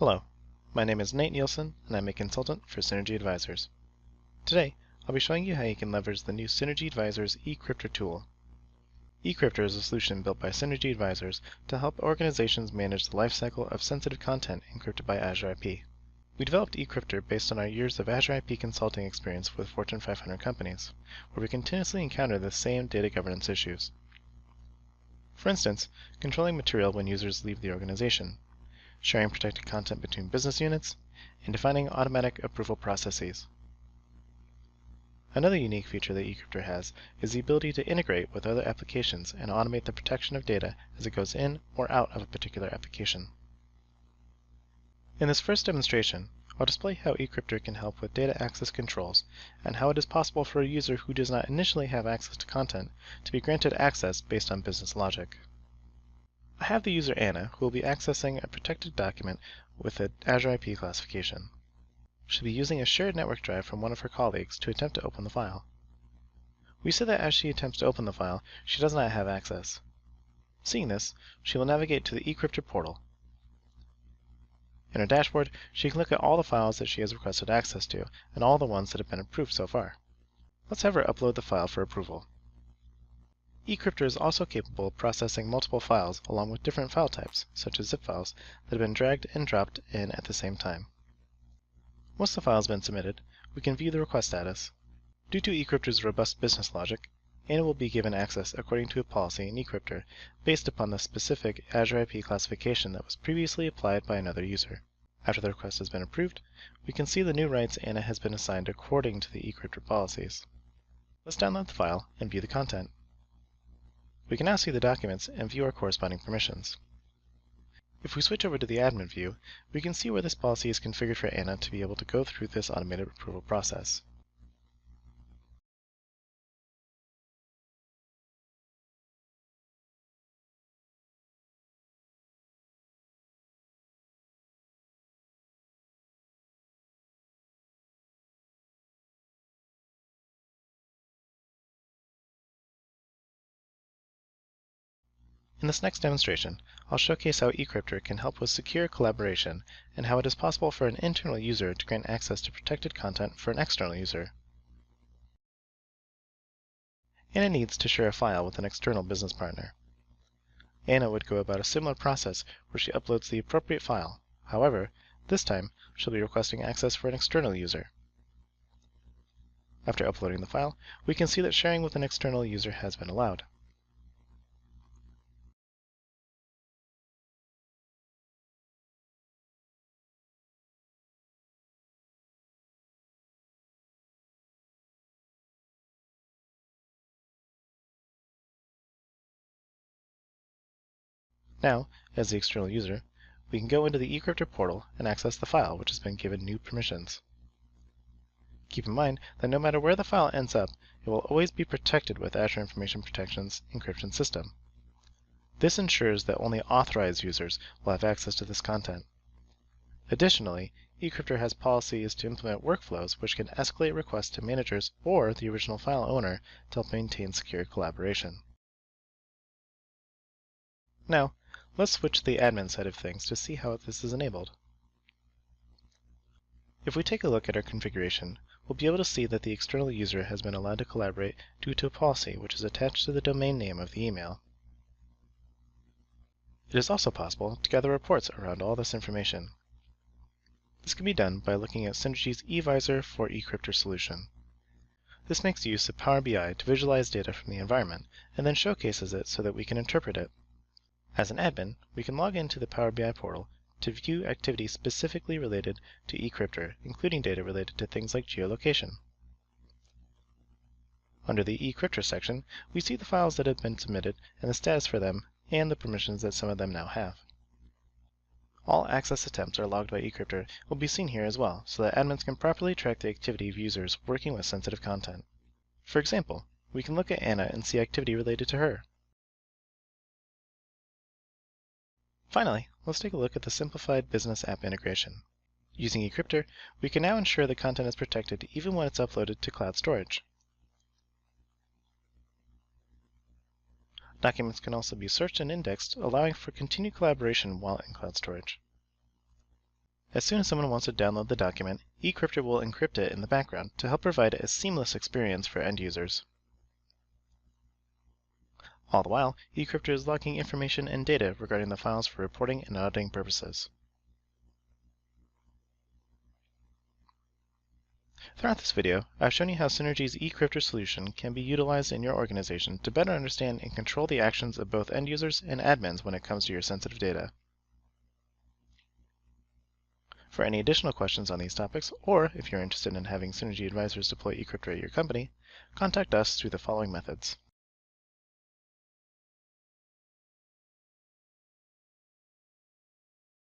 Hello, my name is Nate Nielsen and I'm a consultant for Synergy Advisors. Today, I'll be showing you how you can leverage the new Synergy Advisors E-Cryptor tool. E-Cryptor is a solution built by Synergy Advisors to help organizations manage the lifecycle of sensitive content encrypted by Azure IP. We developed E-Cryptor based on our years of Azure IP consulting experience with Fortune 500 companies, where we continuously encounter the same data governance issues. For instance, controlling material when users leave the organization, sharing protected content between business units, and defining automatic approval processes. Another unique feature that E-Cryptor has is the ability to integrate with other applications and automate the protection of data as it goes in or out of a particular application. In this first demonstration, I'll display how E-Cryptor can help with data access controls and how it is possible for a user who does not initially have access to content to be granted access based on business logic. I have the user Anna, who will be accessing a protected document with an Azure IP classification. She'll be using a shared network drive from one of her colleagues to attempt to open the file. We see that as she attempts to open the file, she does not have access. Seeing this, she will navigate to the E-Cryptor portal. In her dashboard, she can look at all the files that she has requested access to, and all the ones that have been approved so far. Let's have her upload the file for approval. E-Cryptor is also capable of processing multiple files along with different file types, such as zip files, that have been dragged and dropped in at the same time. Once the file has been submitted, we can view the request status. Due to E-Cryptor's robust business logic, Anna will be given access according to a policy in E-Cryptor based upon the specific Azure IP classification that was previously applied by another user. After the request has been approved, we can see the new rights Anna has been assigned according to the E-Cryptor policies. Let's download the file and view the content. We can now see the documents and view our corresponding permissions. If we switch over to the admin view, we can see where this policy is configured for Anna to be able to go through this automated approval process. In this next demonstration, I'll showcase how E-Cryptor can help with secure collaboration and how it is possible for an internal user to grant access to protected content for an external user. Anna needs to share a file with an external business partner. Anna would go about a similar process where she uploads the appropriate file. However, this time, she'll be requesting access for an external user. After uploading the file, we can see that sharing with an external user has been allowed. Now, as the external user, we can go into the E-Cryptor portal and access the file, which has been given new permissions. Keep in mind that no matter where the file ends up, it will always be protected with Azure Information Protection's encryption system. This ensures that only authorized users will have access to this content. Additionally, E-Cryptor has policies to implement workflows which can escalate requests to managers or the original file owner to help maintain secure collaboration. Now, let's switch to the admin side of things to see how this is enabled. If we take a look at our configuration, we'll be able to see that the external user has been allowed to collaborate due to a policy which is attached to the domain name of the email. It is also possible to gather reports around all this information. This can be done by looking at Synergy's eVisor for E-Cryptor solution. This makes use of Power BI to visualize data from the environment and then showcases it so that we can interpret it. As an admin, we can log into the Power BI portal to view activity specifically related to E-Cryptor, including data related to things like geolocation. Under the E-Cryptor section, we see the files that have been submitted and the status for them, and the permissions that some of them now have. All access attempts are logged by E-Cryptor will be seen here as well, so that admins can properly track the activity of users working with sensitive content. For example, we can look at Anna and see activity related to her. Finally, let's take a look at the simplified business app integration. Using E-Cryptor, we can now ensure the content is protected even when it's uploaded to cloud storage. Documents can also be searched and indexed, allowing for continued collaboration while in cloud storage. As soon as someone wants to download the document, E-Cryptor will encrypt it in the background to help provide a seamless experience for end users. All the while, E-Cryptor is logging information and data regarding the files for reporting and auditing purposes. Throughout this video, I've shown you how Synergy's E-Cryptor solution can be utilized in your organization to better understand and control the actions of both end users and admins when it comes to your sensitive data. For any additional questions on these topics, or if you're interested in having Synergy advisors deploy E-Cryptor at your company, contact us through the following methods.